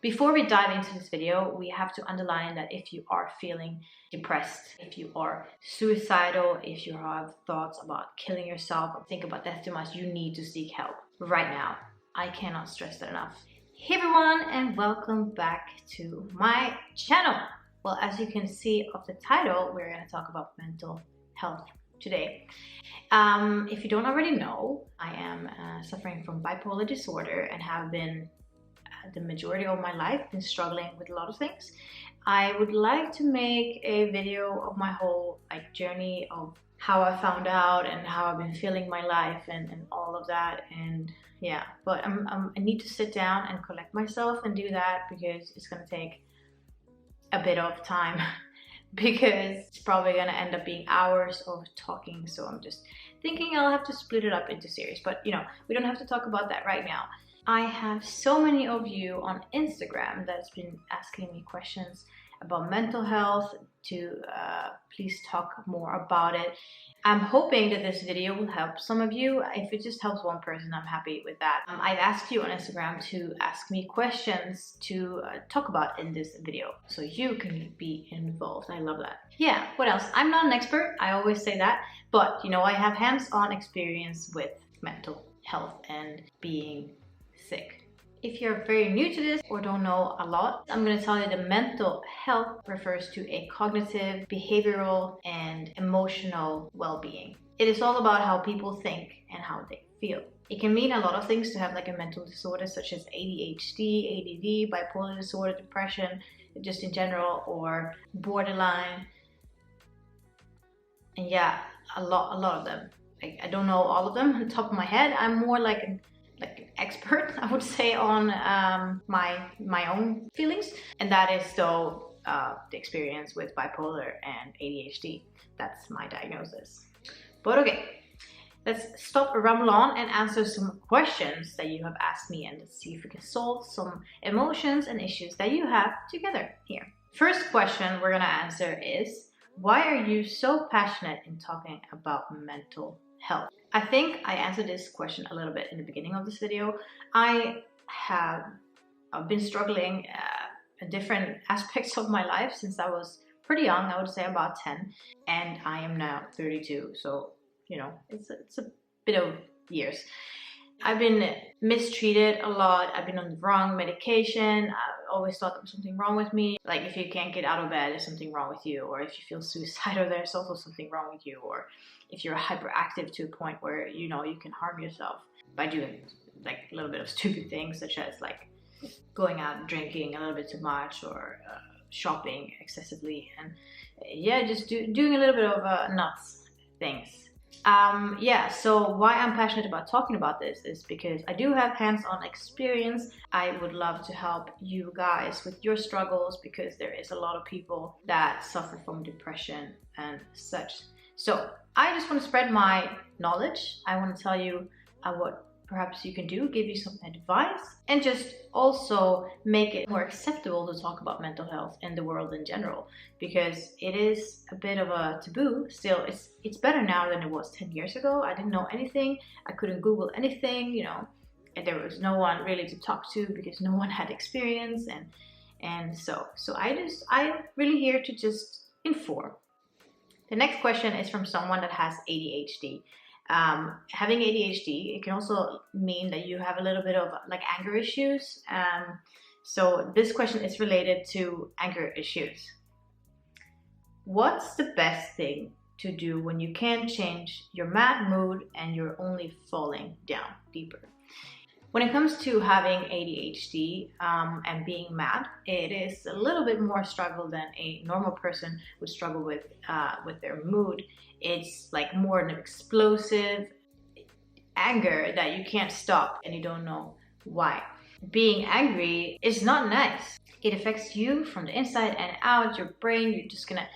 Before we dive into this video, we have to underline that if you are feeling depressed, if you are suicidal, if you have thoughts about killing yourself, or think about death too much, you need to seek help right now. I cannot stress that enough. Hey everyone, and welcome back to my channel. Well, as you can see of the title, we're going to talk about mental health today. If you don't already know, I am suffering from bipolar disorder and have been the majority of my life been struggling with a lot of things. I would like to make a video of my whole journey of how I found out and how I've been feeling my life and all of that, and yeah, but I need to sit down and collect myself and do that because it's gonna take a bit of time because it's probably gonna end up being hours of talking. So I'm just thinking I'll have to split it up into series, but you know, we don't have to talk about that right now. I have so many of you on Instagram that's been asking me questions about mental health to please talk more about it. I'm hoping that this video will help some of you. If it just helps one person, I'm happy with that. I've asked you on Instagram to ask me questions to talk about in this video so you can be involved. I love that. Yeah, what else? I'm not an expert, I always say that, but you know, I have hands-on experience with mental health and being sick. If you're very new to this or don't know a lot, I'm going to tell you that mental health refers to a cognitive, behavioral, and emotional well-being. It is all about how people think and how they feel. It can mean a lot of things to have like a mental disorder such as ADHD, ADD, bipolar disorder, depression, just in general, or borderline. And yeah, a lot of them. I don't know all of them on top of my head. I'm more like an expert, I would say, on my own feelings, and that is though the experience with bipolar and ADHD. That's my diagnosis. But okay, let's stop ramble on and answer some questions that you have asked me, and let's see if we can solve some emotions and issues that you have together here. First question we're gonna answer is, why are you so passionate in talking about mental health? I think I answered this question a little bit in the beginning of this video. I've been struggling in different aspects of my life since I was pretty young. I would say about 10, and I am now 32. So, you know, it's a bit of years. I've been mistreated a lot. I've been on the wrong medication. I always thought there was something wrong with me. Like if you can't get out of bed, there's something wrong with you. Or if you feel suicidal, there's also something wrong with you. Or if you're hyperactive to a point where, you know, you can harm yourself by doing like a little bit of stupid things, such as like going out drinking a little bit too much, or shopping excessively, and yeah, just doing a little bit of nuts things. Yeah, so why I'm passionate about talking about this is because I do have hands-on experience. I would love to help you guys with your struggles because there is a lot of people that suffer from depression and such. So I just want to spread my knowledge. I want to tell you what perhaps you can do, give you some advice, and just also make it more acceptable to talk about mental health in the world in general, because it is a bit of a taboo still. It's better now than it was 10 years ago. I didn't know anything. I couldn't Google anything, you know, and there was no one really to talk to because no one had experience, and so I'm really here to just inform. The next question is from someone that has ADHD. Having ADHD, it can also mean that you have a little bit of like anger issues. So this question is related to anger issues. What's the best thing to do when you can't change your mad mood and you're only falling down deeper? When it comes to having ADHD and being mad, it is a little bit more struggle than a normal person would struggle with their mood. It's like more an explosive anger that you can't stop and you don't know why. Being angry is not nice. It affects you from the inside and out, your brain. You're just gonna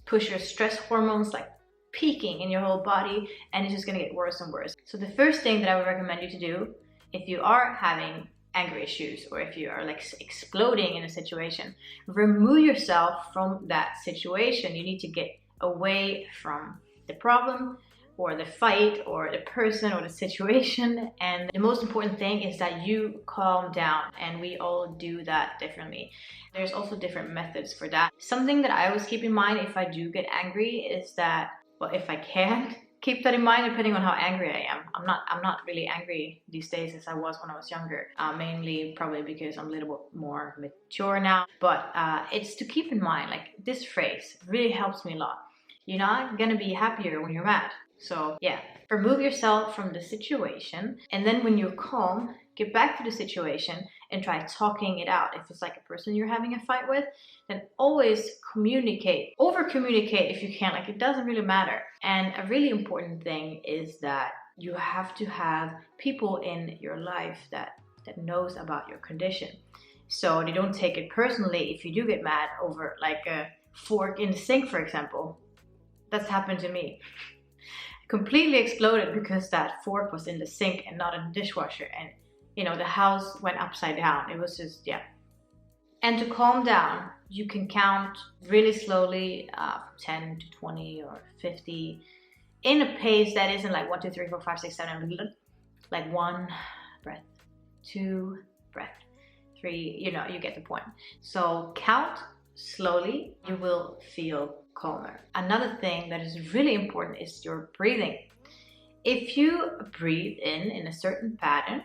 push your stress hormones like peaking in your whole body, and it's just gonna get worse and worse. So the first thing that I would recommend you to do if you are having anger issues, or if you are like exploding in a situation, remove yourself from that situation. You need to get away from the problem, or the fight or the person or the situation. And the most important thing is that you calm down, and we all do that differently. There's also different methods for that. Something that I always keep in mind if I do get angry is that, well, if I can keep that in mind, depending on how angry I am. I'm not really angry these days as I was when I was younger. Mainly probably because I'm a little bit more mature now. But it's to keep in mind, like, this phrase really helps me a lot. You're not gonna be happier when you're mad. So yeah, remove yourself from the situation, and then when you're calm, get back to the situation and try talking it out. If it's like a person you're having a fight with, then always communicate, over communicate if you can. Like, it doesn't really matter. And a really important thing is that you have to have people in your life that knows about your condition, so they don't take it personally if you do get mad over like a fork in the sink, for example. That's happened to me. Completely exploded because that fork was in the sink and not in the dishwasher, and you know, the house went upside down. It was just, yeah. And to calm down, you can count really slowly, 10 to 20 or 50, in a pace that isn't like 1, 2, 3, 4, 5, 6, 7, like 1 breath, 2 breath, 3, you know, you get the point. So count slowly, you will feel calmer. Another thing that is really important is your breathing. If you breathe in a certain pattern,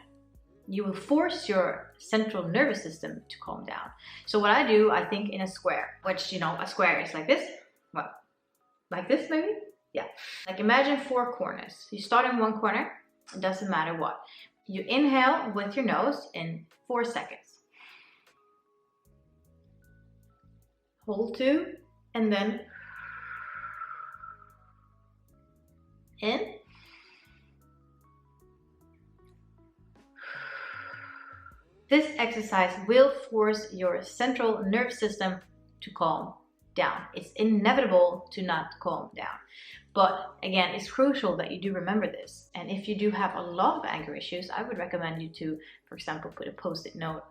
you will force your central nervous system to calm down. So what I do, I think in a square, which, you know, a square is like this. Well, like this maybe? Yeah. Like, imagine 4 corners. You start in one corner, it doesn't matter what. You inhale with your nose in 4 seconds. Hold 2, and then in. This exercise will force your central nervous system to calm down. It's inevitable to not calm down. But again, it's crucial that you do remember this. And if you do have a lot of anger issues, I would recommend you to, for example, put a post-it note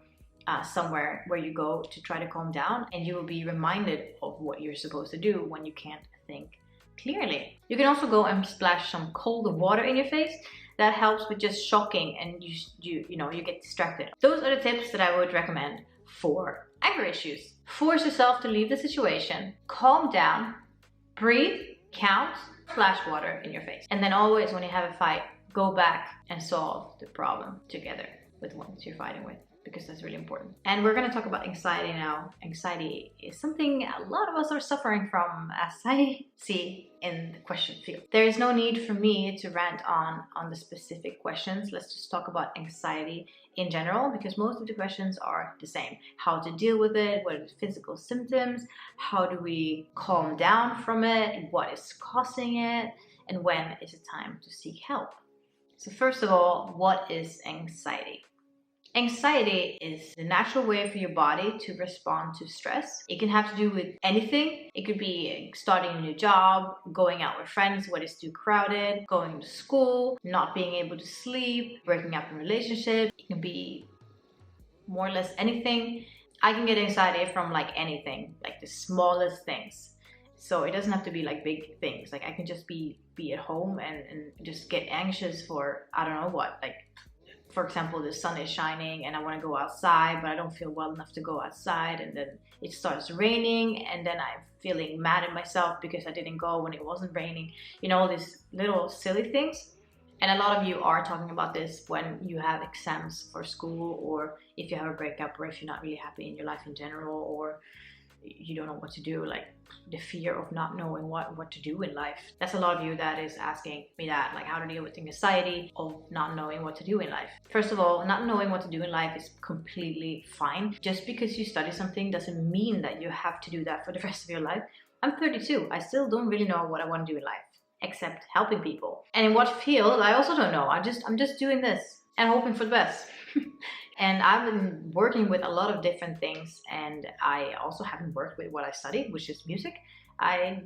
somewhere where you go to try to calm down, and you will be reminded of what you're supposed to do when you can't think clearly. You can also go and splash some cold water in your face. That helps with just shocking, and you get distracted. Those are the tips that I would recommend for anger issues. Force yourself to leave the situation, calm down, breathe, count, splash water in your face. And then always when you have a fight, go back and solve the problem together with the ones you're fighting with, because that's really important. And we're going to talk about anxiety now. Anxiety is something a lot of us are suffering from, as I see in the question field. There is no need for me to rant on the specific questions. Let's just talk about anxiety in general, because most of the questions are the same. How to deal with it, what are the physical symptoms, how do we calm down from it, what is causing it, and when is it time to seek help. So first of all, what is anxiety? Anxiety is the natural way for your body to respond to stress. It can have to do with anything. It could be starting a new job, going out with friends when it's too crowded, going to school, not being able to sleep, breaking up in relationships. It can be more or less anything. I can get anxiety from like anything, like the smallest things. So it doesn't have to be like big things. Like, I can just be at home and just get anxious for, I don't know what, like, for example, the sun is shining and I want to go outside, but I don't feel well enough to go outside, and then it starts raining, and then I'm feeling mad at myself because I didn't go when it wasn't raining. You know, these little silly things. And a lot of you are talking about this when you have exams for school, or if you have a breakup, or if you're not really happy in your life in general, or you don't know what to do, like the fear of not knowing what to do in life. That's a lot of you that is asking me that, like, how to deal with anxiety of not knowing what to do in life. First of all, not knowing what to do in life is completely fine. Just because you study something doesn't mean that you have to do that for the rest of your life. I'm 32. I still don't really know what I want to do in life, except helping people. And in what field, I also don't know. I'm just doing this and hoping for the best. And I've been working with a lot of different things, and I also haven't worked with what I studied, which is music. I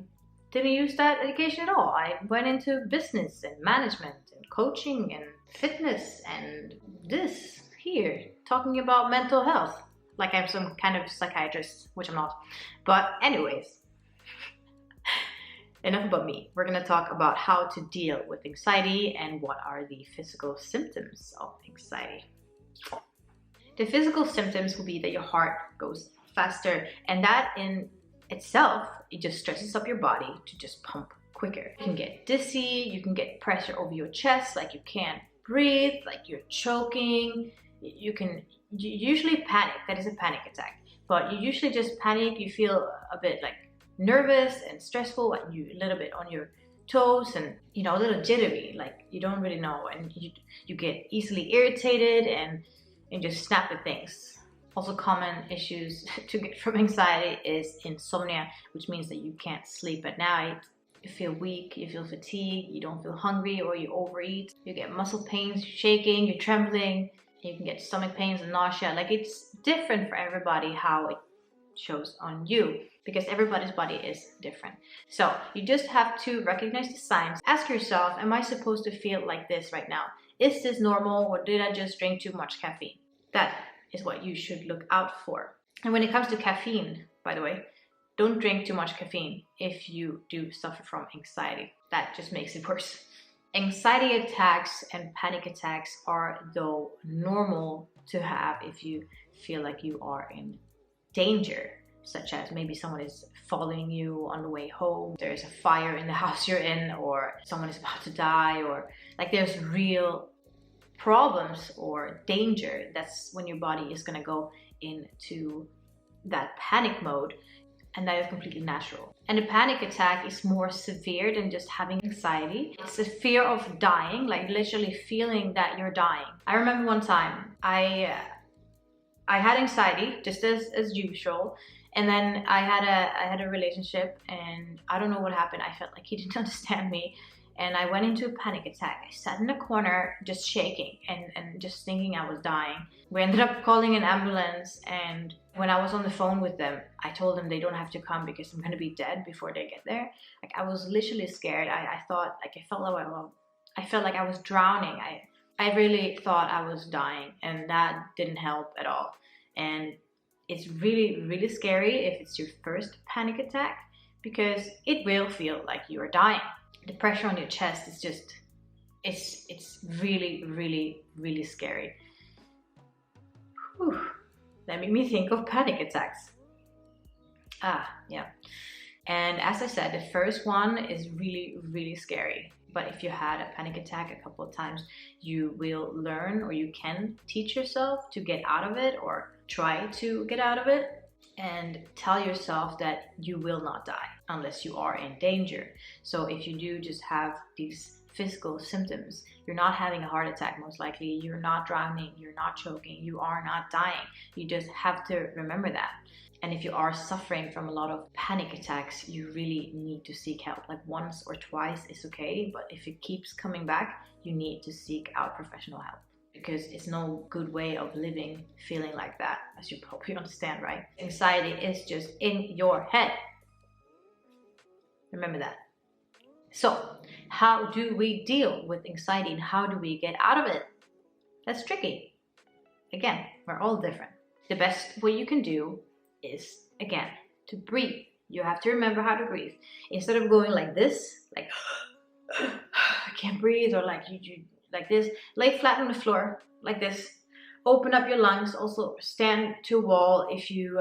didn't use that education at all. I went into business and management and coaching and fitness and this here, talking about mental health, like I'm some kind of psychiatrist, which I'm not. But anyways, enough about me. We're gonna talk about how to deal with anxiety and what are the physical symptoms of anxiety. The physical symptoms will be that your heart goes faster, and that in itself, it just stresses up your body to just pump quicker. You can get dizzy, you can get pressure over your chest, like you can't breathe, like you're choking. You usually panic. That is a panic attack. But you usually just panic, you feel a bit like nervous and stressful, and you a little bit on your toes, and a little jittery, like you don't really know, and you get easily irritated and just snap at things. Also, common issues to get from anxiety is insomnia, which means that you can't sleep at night. You feel weak, you feel fatigued, you don't feel hungry, or you overeat. You get muscle pains, you're shaking, you're trembling. You can get stomach pains and nausea. Like, it's different for everybody how it shows on you, because everybody's body is different. So you just have to recognize the signs. Ask yourself, am I supposed to feel like this right now? Is this normal, or did I just drink too much caffeine? That is what you should look out for. And when it comes to caffeine, by the way, don't drink too much caffeine if you do suffer from anxiety. That just makes it worse. Anxiety attacks and panic attacks are, though, normal to have if you feel like you are in danger, such as maybe someone is following you on the way home, there's a fire in the house you're in, or someone is about to die, or like there's real problems or danger. That's when your body is going to go into that panic mode, and that is completely natural. And a panic attack is more severe than just having anxiety. It's a fear of dying, like literally feeling that you're dying. I remember one time I had anxiety just as usual, and then I had a relationship, and I don't know what happened. I felt like he didn't understand me, and I went into a panic attack. I sat in a corner just shaking and just thinking I was dying. We ended up calling an ambulance, and when I was on the phone with them, I told them they don't have to come because I'm gonna be dead before they get there. Like, I was literally scared. I felt like I was drowning. I really thought I was dying, and that didn't help at all. And it's really, really scary if it's your first panic attack, because it will feel like you are dying. The pressure on your chest is just, it's really, really, really scary. Whew. That made me think of panic attacks. Yeah. And as I said, the first one is really, really scary. But if you had a panic attack a couple of times, you will learn, or you can teach yourself to get out of it, or try to get out of it, and tell yourself that you will not die unless you are in danger. So if you do just have these physical symptoms, you're not having a heart attack, most likely, you're not drowning, you're not choking, you are not dying. You just have to remember that. And if you are suffering from a lot of panic attacks, you really need to seek help. Like, once or twice is okay, but if it keeps coming back, you need to seek out professional help, because it's no good way of living feeling like that, as you probably understand, right? Anxiety is just in your head. Remember that. So, how do we deal with anxiety, and how do we get out of it? That's tricky. Again, we're all different. The best way you can do is, again, to breathe. You have to remember how to breathe. Instead of going like this, like I can't breathe, or like you like this, lay flat on the floor like this. Open up your lungs. Also, stand to a wall if you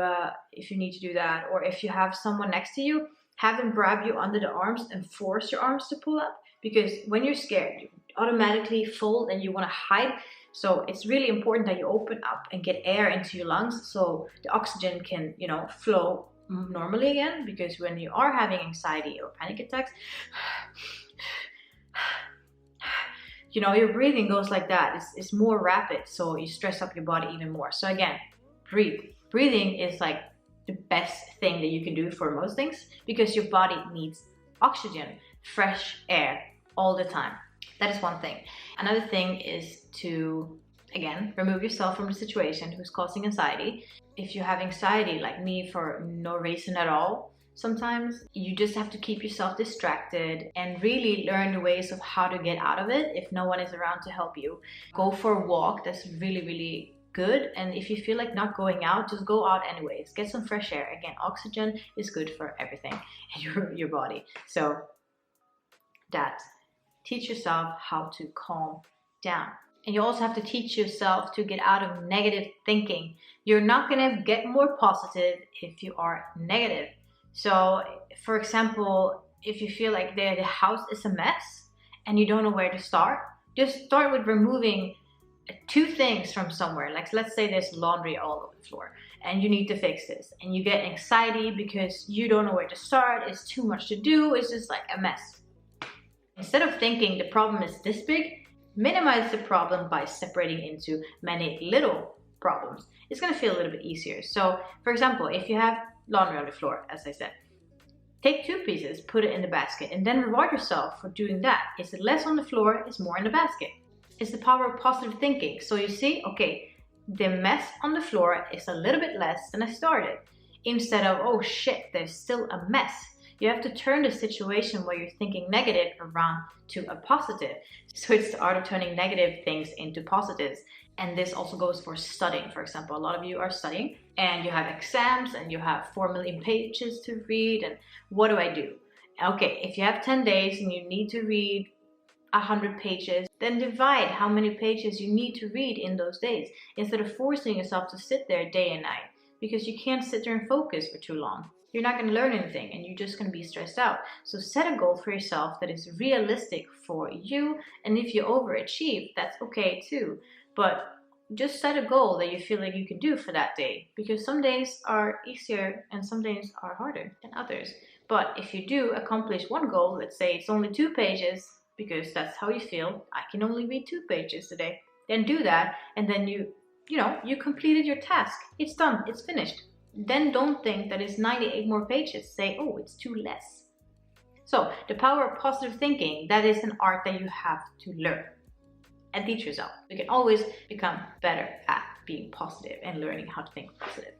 need to do that, or if you have someone next to you, have them grab you under the arms and force your arms to pull up, because when you're scared, you automatically fold and you want to hide. So it's really important that you open up and get air into your lungs, so the oxygen can, flow normally again. Because when you are having anxiety or panic attacks, your breathing goes like that. It's more rapid, so you stress up your body even more. So again, breathe. Breathing is like the best thing that you can do for most things, because your body needs oxygen, fresh air all the time. That is one thing. Another thing is to, again, remove yourself from the situation who's causing anxiety. If you have anxiety, like me, for no reason at all, sometimes you just have to keep yourself distracted and really learn the ways of how to get out of it if no one is around to help you. Go for a walk. That's really, really good, and if you feel like not going out, just go out anyways. Get some fresh air. Again, oxygen is good for everything in your body. So that, teach yourself how to calm down. And you also have to teach yourself to get out of negative thinking. You're not going to get more positive if you are negative. So for example, if you feel like the house is a mess and you don't know where to start, just start with removing 2 things from somewhere. Like, let's say there's laundry all over the floor and you need to fix this, and you get anxiety because you don't know where to start. It's too much to do. It's just like a mess. Instead of thinking the problem is this big, minimize the problem by separating into many little problems. It's going to feel a little bit easier. So for example, if you have laundry on the floor, as I said, take 2 pieces, put it in the basket, and then reward yourself for doing that. Is it less on the floor? Is more in the basket? It's the power of positive thinking. So you see, okay, the mess on the floor is a little bit less than I started. Instead of, oh shit, there's still a mess. You have to turn the situation where you're thinking negative around to a positive. So it's the art of turning negative things into positives. And this also goes for studying. For example, a lot of you are studying and you have exams and you have 4 million pages to read. And what do I do? Okay, if you have 10 days and you need to read 100 pages, then divide how many pages you need to read in those days, instead of forcing yourself to sit there day and night, because you can't sit there and focus for too long. You're not going to learn anything and you're just going to be stressed out. So set a goal for yourself that is realistic for you. And if you overachieve, that's okay too. But just set a goal that you feel like you can do for that day, because some days are easier and some days are harder than others. But if you do accomplish one goal, let's say it's only 2 pages, because that's how you feel, I can only read 2 pages today, then do that, and then you completed your task. It's done, it's finished. Then don't think that it's 98 more pages. Say, oh, it's 2 less. So the power of positive thinking, that is an art that you have to learn and teach yourself. You can always become better at being positive and learning how to think positive.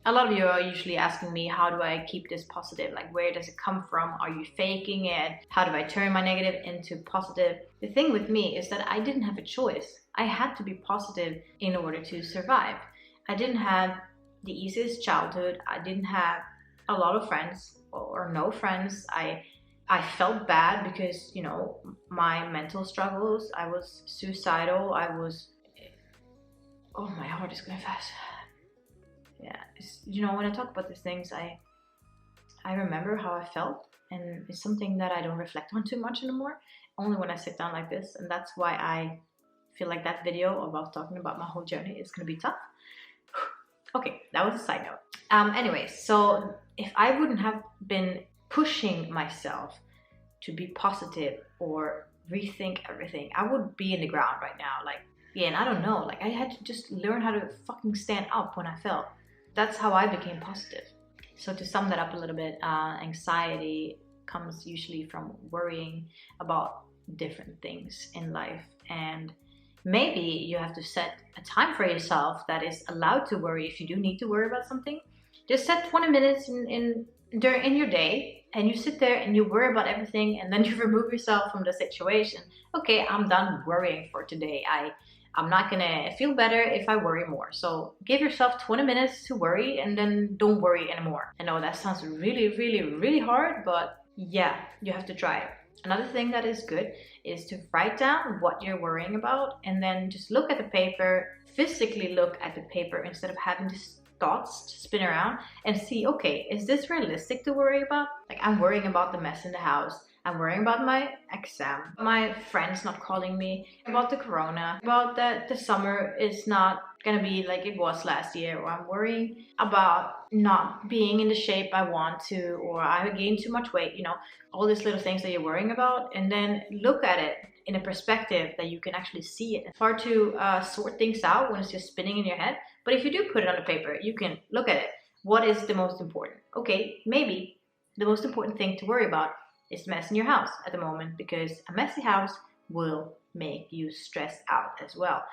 A lot of you are usually asking me, how do I keep this positive? Like, where does it come from? Are you faking it? How do I turn my negative into positive? The thing with me is that I didn't have a choice. I had to be positive in order to survive. I didn't have the easiest childhood. I didn't have a lot of friends or no friends. I felt bad because, my mental struggles. I was suicidal. Oh, my heart is going fast. Yeah, when I talk about these things, I remember how I felt, and it's something that I don't reflect on too much anymore, only when I sit down like this. And that's why I feel like that video about talking about my whole journey is going to be tough. Okay, that was a side note. Anyway, so if I wouldn't have been pushing myself to be positive or rethink everything, I would be in the ground right now. And I don't know, I had to just learn how to fucking stand up when I fell. That's how I became positive. So to sum that up a little bit, anxiety comes usually from worrying about different things in life. And maybe you have to set a time for yourself that is allowed to worry. If you do need to worry about something, just set 20 minutes in your day, and you sit there and you worry about everything, and then you remove yourself from the situation. Okay, I'm done worrying for today. I'm not gonna feel better if I worry more. So give yourself 20 minutes to worry, and then don't worry anymore. I know that sounds really, really, really hard, but yeah, you have to try it. Another thing that is good is to write down what you're worrying about, and then just look at the paper, physically look at the paper, instead of having these thoughts to spin around, and see, okay, is this realistic to worry about? I'm worrying about the mess in the house. I'm worrying about my exam, my friends not calling me, about the corona, about that the summer is not gonna be like it was last year, or I'm worrying about not being in the shape I want to, or I gained too much weight, all these little things that you're worrying about, and then look at it in a perspective that you can actually see it. It's hard to sort things out when it's just spinning in your head, but if you do put it on the paper, you can look at it. What is the most important? Okay, maybe the most important thing to worry about is the mess in your house at the moment, because a messy house will make you stressed out as well.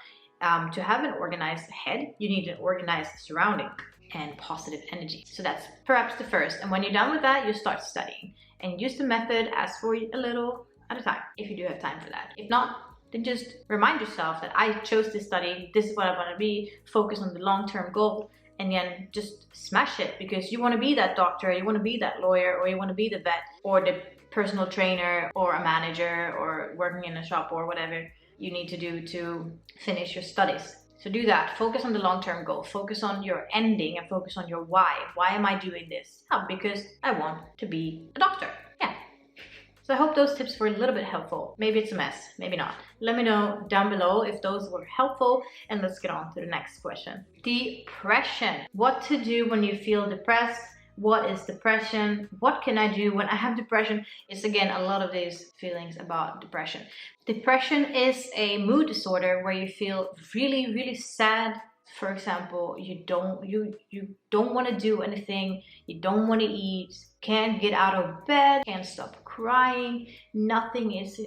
To have an organized head, you need an organized surrounding and positive energy. So that's perhaps the first. And when you're done with that, you start studying and use the method, ask for a little at a time, if you do have time for that. If not, then just remind yourself that I chose this study, this is what I want to be, focus on the long-term goal, and then just smash it, because you want to be that doctor, you want to be that lawyer, or you want to be the vet, or the personal trainer, or a manager, or working in a shop, or whatever you need to do to finish your studies. So do that. Focus on the long-term goal. Focus on your ending and focus on your why. Why am I doing this? Oh, because I want to be a doctor. Yeah. So I hope those tips were a little bit helpful. Maybe it's a mess, maybe not. Let me know down below if those were helpful, and let's get on to the next question. Depression. What to do when you feel depressed? What is depression? What can I do when I have depression? It's again a lot of these feelings about depression. Depression is a mood disorder where you feel really, really sad. For example, you don't want to do anything, you don't want to eat, can't get out of bed, can't stop crying, nothing is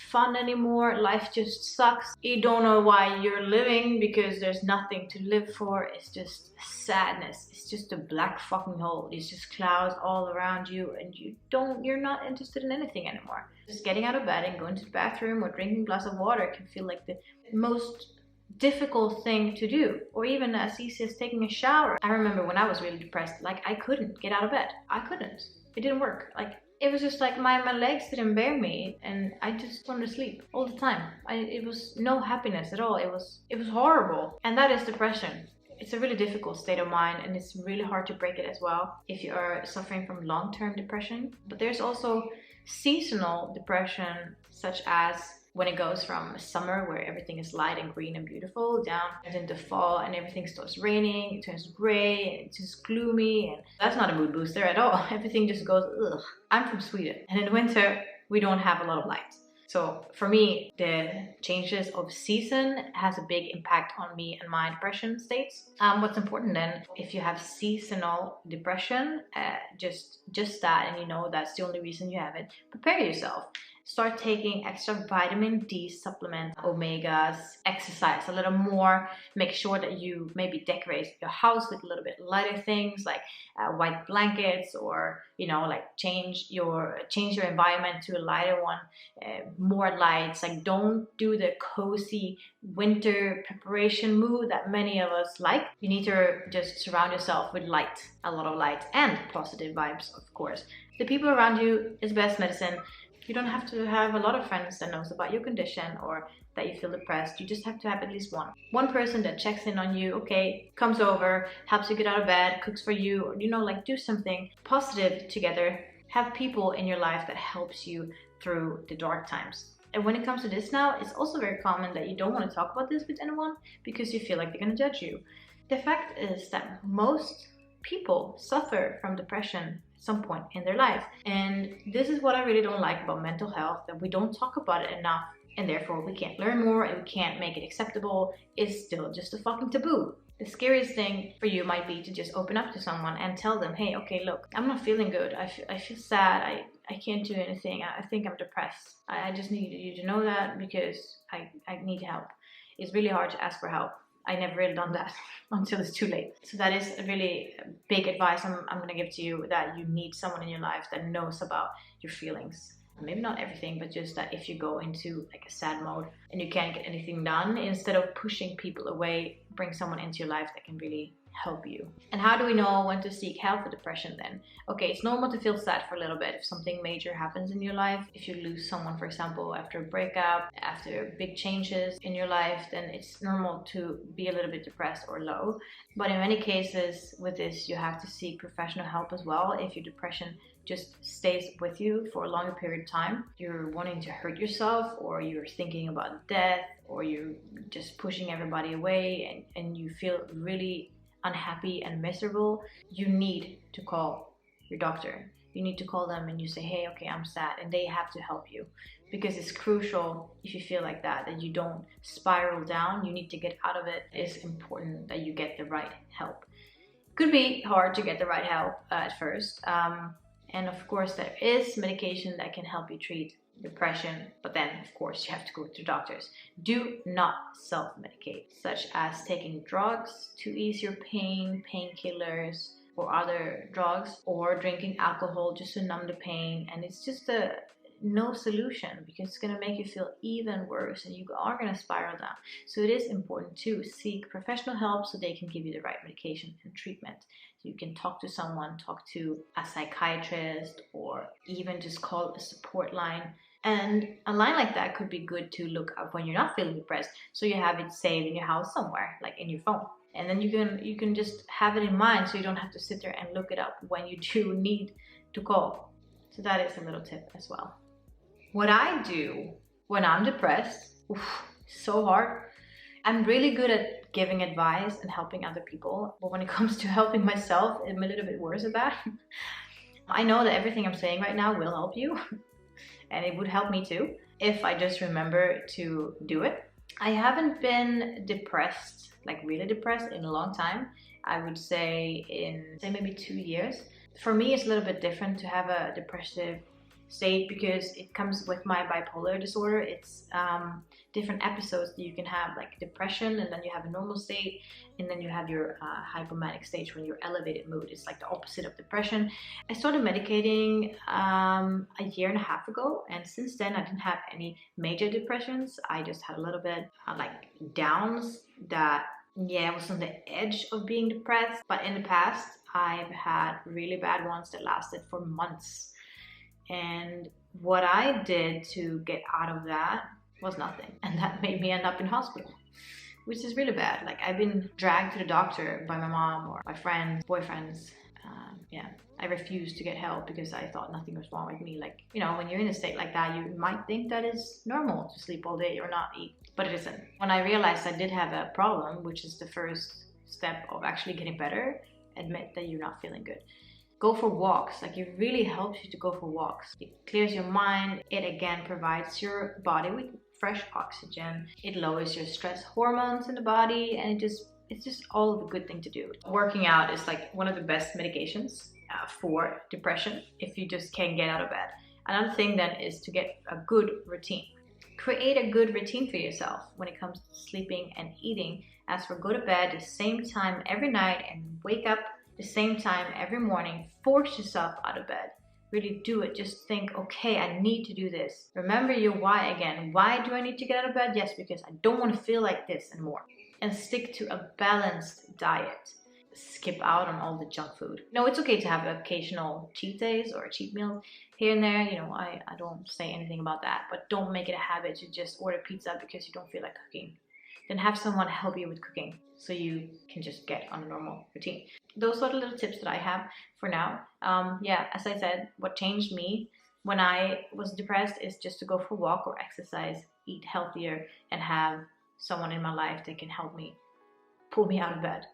fun anymore, life just sucks. You don't know why you're living because there's nothing to live for. It's just sadness. It's just a black fucking hole. It's just clouds all around you, and you're not interested in anything anymore. Just getting out of bed and going to the bathroom or drinking a glass of water can feel like the most difficult thing to do, or even as easy as taking a shower. I remember when I was really depressed, like I couldn't get out of bed. I couldn't. It didn't work. Like it was just like my legs didn't bear me, and I just wanted to sleep all the time. It was no happiness at all. It was horrible. And that is depression. It's a really difficult state of mind, and it's really hard to break it as well if you are suffering from long-term depression. But there's also seasonal depression, such as when it goes from summer where everything is light and green and beautiful down into fall and everything starts raining, it turns gray, it's just gloomy, and that's not a mood booster at all. Everything just goes ugh. I'm from Sweden, and in winter we don't have a lot of light. So for me, the changes of season has a big impact on me and my depression states. What's important then, if you have seasonal depression, just that, and you know that's the only reason you have it, prepare yourself. Start taking extra vitamin D supplements, omegas, exercise a little more. Make sure that you maybe decorate your house with a little bit lighter things like white blankets, or like change your environment to a lighter one, more lights. Like don't do the cozy winter preparation mood that many of us like. You need to just surround yourself with light, a lot of light, and positive vibes, of course. The people around you is best medicine. You don't have to have a lot of friends that knows about your condition or that you feel depressed. You just have to have at least one person that checks in on you, okay, comes over, helps you get out of bed, cooks for you, or like do something positive together. Have people in your life that helps you through the dark times. And when it comes to this now, it's also very common that you don't want to talk about this with anyone because you feel like they're going to judge you. The fact is that most people suffer from depression some point in their life, and this is what I really don't like about mental health, that we don't talk about it enough, and therefore we can't learn more and we can't make it acceptable. It's still just a fucking taboo. The scariest thing for you might be to just open up to someone and tell them, hey, okay, look, I'm not feeling good, I feel sad, I can't do anything, I think I'm depressed. I just need you to know that because I need help. It's really hard to ask for help. I never really done that until it's too late. So that is a really big advice I'm going to give to you, that you need someone in your life that knows about your feelings. Maybe not everything, but just that if you go into like a sad mode and you can't get anything done, instead of pushing people away, bring someone into your life that can really help you. And how do we know when to seek help for depression then? Okay, it's normal to feel sad for a little bit if something major happens in your life. If you lose someone, for example, after a breakup, after big changes in your life, then it's normal to be a little bit depressed or low. But in many cases with this, you have to seek professional help as well. If your depression just stays with you for a longer period of time, you're wanting to hurt yourself, or you're thinking about death, or you're just pushing everybody away, and you feel really unhappy and miserable, you need to call your doctor. You need to call them and you say, hey, okay, I'm sad, and they have to help you, because it's crucial if you feel like that you don't spiral down. You need to get out of it. It's important that you get the right help. Could be hard to get the right help at first, and of course there is medication that can help you treat depression, but then of course you have to go to doctors. Do not self-medicate, such as taking drugs to ease your pain, painkillers or other drugs, or drinking alcohol just to numb the pain. And it's just no solution, because it's going to make you feel even worse and you are going to spiral down. So it is important to seek professional help so they can give you the right medication and treatment. So you can talk to someone, talk to a psychiatrist, or even just call a support line. And a line like that could be good to look up when you're not feeling depressed, so you have it saved in your house somewhere, like in your phone. And then you can just have it in mind, so you don't have to sit there and look it up when you do need to call. So that is a little tip as well. What I do when I'm depressed, so hard. I'm really good at giving advice and helping other people, but when it comes to helping myself, I'm a little bit worse at that. I know that everything I'm saying right now will help you, and it would help me too if I just remember to do it. I haven't been depressed, like really depressed, in a long time. I would say maybe 2 years. For me, it's a little bit different to have a depressive state because it comes with my bipolar disorder. It's different episodes that you can have, like depression, and then you have a normal state, and then you have your hypomanic stage when you're elevated mood. It's like the opposite of depression. I started medicating a year and a half ago, and since then I didn't have any major depressions. I just had a little bit like downs that, yeah, I was on the edge of being depressed. But in the past, I've had really bad ones that lasted for months. And what I did to get out of that was nothing. And that made me end up in hospital, which is really bad. Like, I've been dragged to the doctor by my mom or my friends, boyfriends. I refused to get help because I thought nothing was wrong with me. Like, you know, when you're in a state like that, you might think that it's normal to sleep all day or not eat, but it isn't. When I realized I did have a problem, which is the first step of actually getting better, admit that you're not feeling good. Go for walks. Like, it really helps you to go for walks. It clears your mind. It again provides your body with fresh oxygen. It lowers your stress hormones in the body, and it's just all of a good thing to do. Working out is like one of the best medications for depression if you just can't get out of bed. Another thing then is to get a good routine. Create a good routine for yourself when it comes to sleeping and eating. As for go to bed the same time every night and wake up the same time every morning. Force yourself out of bed. Really do it. Just think, okay, I need to do this. Remember your why again. Why do I need to get out of bed? Yes, because I don't want to feel like this anymore. And stick to a balanced diet. Skip out on all the junk food. No, it's okay to have occasional cheat days or cheat meals here and there. You know, I don't say anything about that, but don't make it a habit to just order pizza because you don't feel like cooking. Then have someone help you with cooking so you can just get on a normal routine. Those are the little tips that I have for now. As I said, what changed me when I was depressed is just to go for a walk or exercise, eat healthier, and have someone in my life that can help me pull me out of bed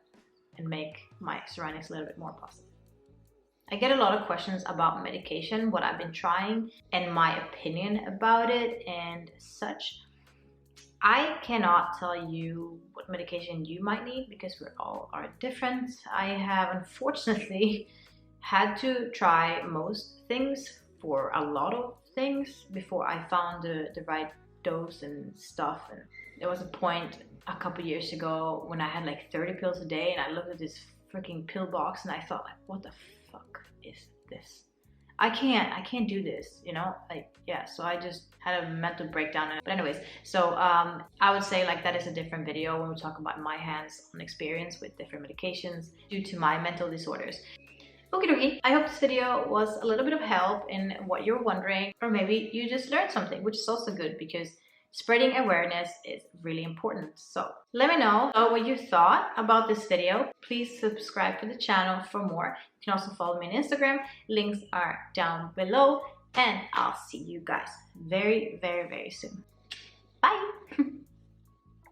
and make my surroundings a little bit more positive. I get a lot of questions about medication, what I've been trying, and my opinion about it and such. I cannot tell you what medication you might need because we all are different. I have unfortunately had to try most things for a lot of things before I found the right dose and stuff. And there was a point a couple years ago when I had like 30 pills a day, and I looked at this freaking pill box and I thought, like, what the fuck is this? I can't do this, you know, like, yeah. So I just had a mental breakdown. But anyways, so I would say like that is a different video when we talk about my hands-on experience with different medications due to my mental disorders. Okie dokie, I hope this video was a little bit of help in what you're wondering, or maybe you just learned something, which is also good because spreading awareness is really important. So let me know what you thought about this video. Please subscribe to the channel for more. You can also follow me on Instagram. Links are down below. And I'll see you guys very, very, very soon. Bye!